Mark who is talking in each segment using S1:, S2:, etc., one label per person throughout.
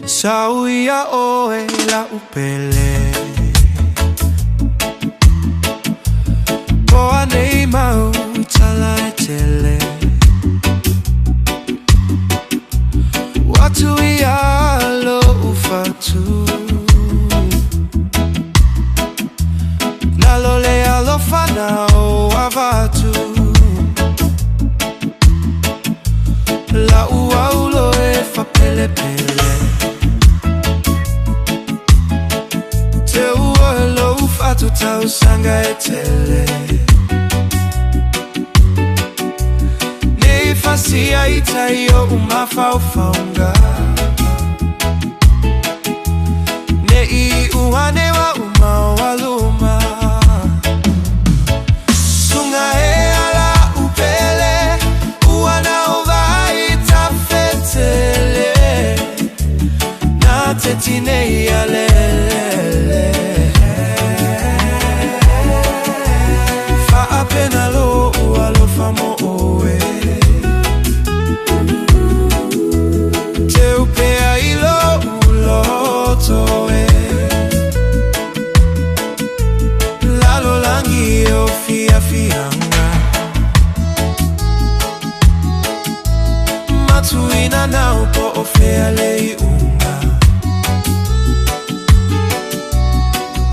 S1: Sauia oe la Pele Poa nei mau tala e tele Watu ia lo ufatu Lalo le alofana o avatu La uaulo e fa pele pele Fatu tau sanga e tele Nei fasia itai o umafaufaunga Nei uhane wa umawaluma Sunga e ala upele Uana ova ita fetele Na tetine ialele Pena lo alo famo oe Te upea ilo uloto e Lalo langi o fia fianga Matuina na upo o fea lei unga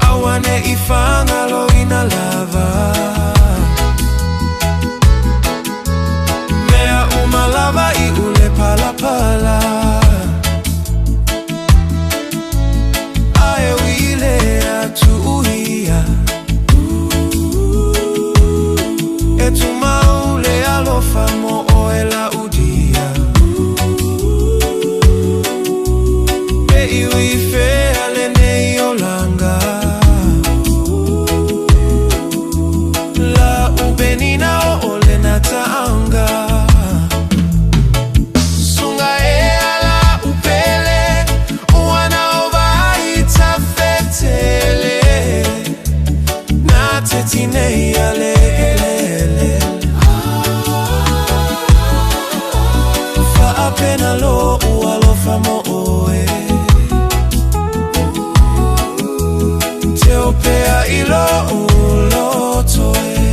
S1: Awane ifanga lo ina lava Malava I ule pala pala Ae wile atu uia Etu maule alofa mo oela udia Me iwi fe ale ne yolanga La ubenina o ole na taanga Tetine ialele Fa apena lo ualofa mo oe Te opea ilo ulotoe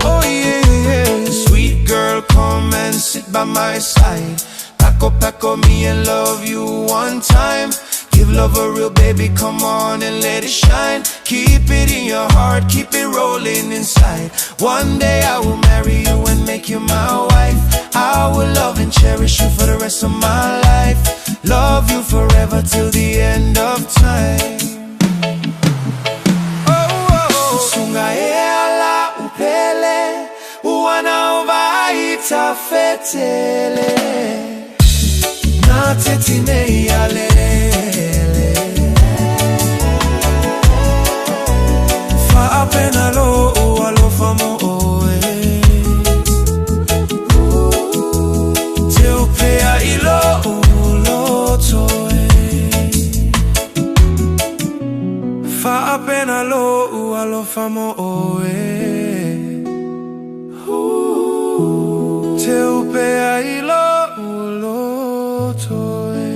S1: Oh yeah, yeah Sweet girl, come and sit by my side Pack up me and love you one time Give love a real baby, come on and let it shine Keep it in your heart, keep it rolling inside One day I will marry you and make you my wife I will love and cherish you for the rest of my life Love you forever till the end of time Oh, Sunga e ala upele Uana ova ita fetele Na tetine ialele Apena lo alofa mo oe Te upea ilo ulotoe Fa apena lo alofa mo oe Te upea ilo ulotoe